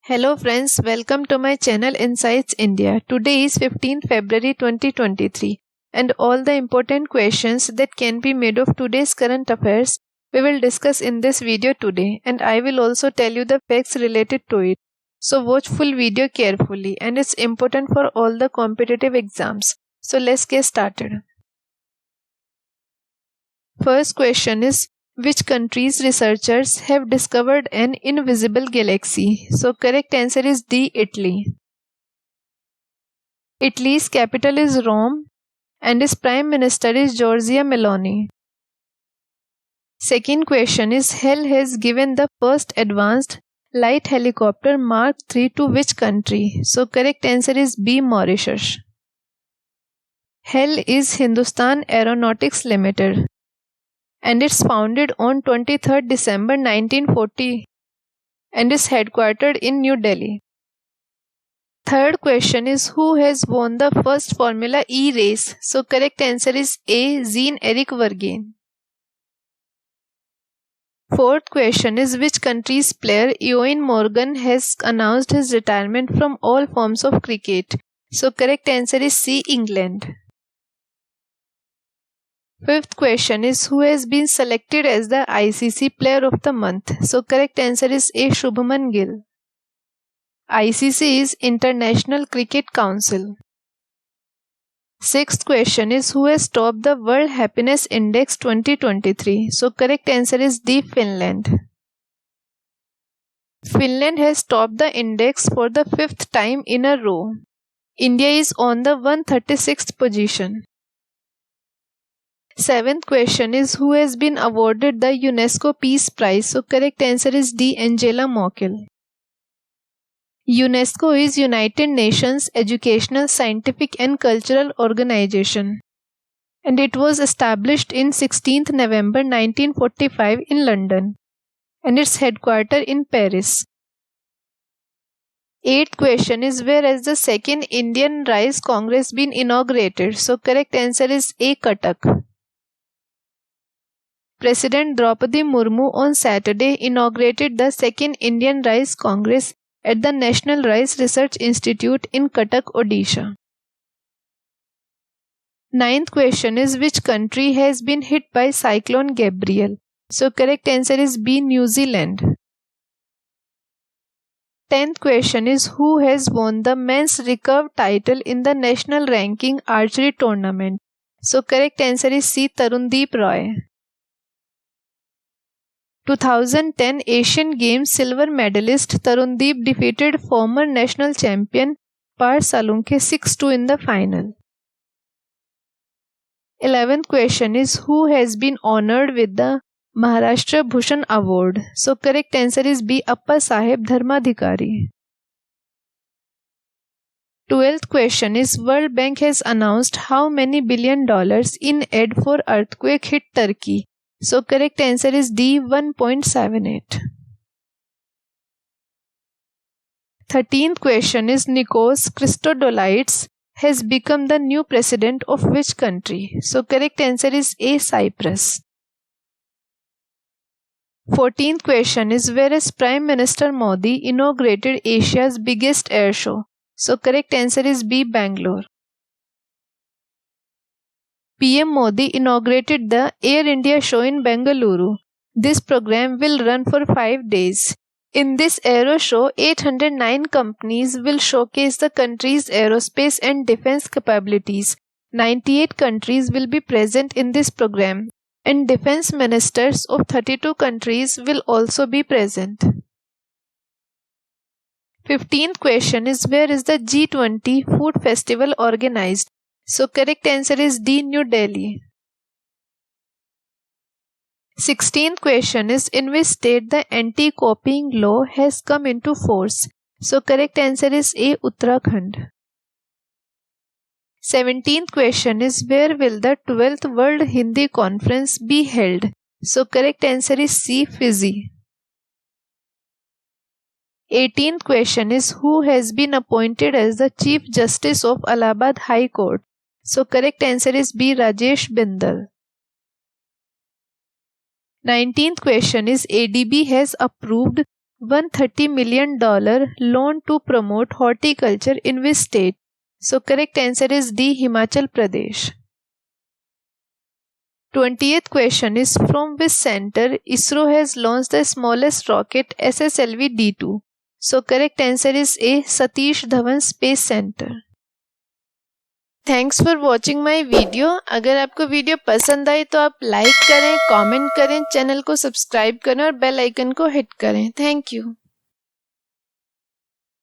Hello friends, welcome to my channel Insights India. Today is 15th February 2023 and all the important questions that can be made of today's current affairs we will discuss in this video today, and I will also tell you the facts related to it. So watch full video carefully, and it's important for all the competitive exams. So let's get started. First question is, which country's researchers have discovered an invisible galaxy? So correct answer is D, Italy. Italy's capital is Rome and its prime minister is Giorgia Meloni. Second question is, HAL has given the first advanced light helicopter Mark III to which country? So correct answer is B, Mauritius. HAL is Hindustan Aeronautics Limited, and it's founded on 23rd December 1940 and is headquartered in New Delhi. Third question is, who has won the first Formula E race? So correct answer is A, Jean-Eric Vergne. Fourth question is, which country's player Eoin Morgan has announced his retirement from all forms of cricket? So correct answer is C, England. Fifth question is, who has been selected as the ICC Player of the Month? So correct answer is A, Shubman Gill. ICC is International Cricket Council. Sixth question is, who has topped the World Happiness Index 2023? So correct answer is D, Finland. Finland has topped the index for the fifth time in a row. India is on the 136th position. Seventh question is, who has been awarded the UNESCO Peace Prize? So correct answer is D, Angela Merkel. UNESCO is United Nations Educational, Scientific and Cultural Organization, and it was established in 16th November 1945 in London, and its headquarters in Paris. Eighth question is, where has the second Indian Rice Congress been inaugurated? So correct answer is A, Cuttack. President Draupadi Murmu on Saturday inaugurated the second Indian Rice Congress at the National Rice Research Institute in Cuttack, Odisha. Ninth question is, which country has been hit by Cyclone Gabrielle? So correct answer is B, New Zealand. 10th question is, who has won the men's recurve title in the national ranking archery tournament? So correct answer is C, Tarundeep Roy. 2010 Asian Games silver medalist Tarundeep defeated former national champion Par Salunke 6-2 in the final. 11th question is, who has been honored with the Maharashtra Bhushan Award? So correct answer is B, Appa Saheb Dharmadhikari. 12th question is, World Bank has announced how many $1 billion in aid for earthquake hit Turkey? So correct answer is D, 1.78. 13th question is, Nikos Christodoulides has become the new president of which country? So correct answer is A, Cyprus. 14th question is, where has Prime Minister Modi inaugurated Asia's biggest air show? So correct answer is B, Bangalore. PM Modi inaugurated the Air India show in Bengaluru. This program will run for 5 days. In this aero show, 809 companies will showcase the country's aerospace and defense capabilities. 98 countries will be present in this program, and defense ministers of 32 countries will also be present. 15th question is, where is the G20 Food Festival organized? So correct answer is D, New Delhi. 16th question is, in which state the anti-copying law has come into force? So correct answer is A, Uttarakhand. 17th question is, where will the 12th World Hindi Conference be held? So correct answer is C, Fiji. 18th question is, who has been appointed as the Chief Justice of Allahabad High Court? So correct answer is B, Rajesh Bindal. 19th question is, ADB has approved $130 million loan to promote horticulture in which state? So correct answer is D. Himachal Pradesh. 20th question is from which center ISRO has launched the smallest rocket SSLV-D2? So correct answer is A. Satish Dhawan Space Center. Thanks for watching my video. अगर आपको video पसंद आई तो आप like करें, comment करें, channel को subscribe करें और बेल आइकन को हिट करें। Thank you.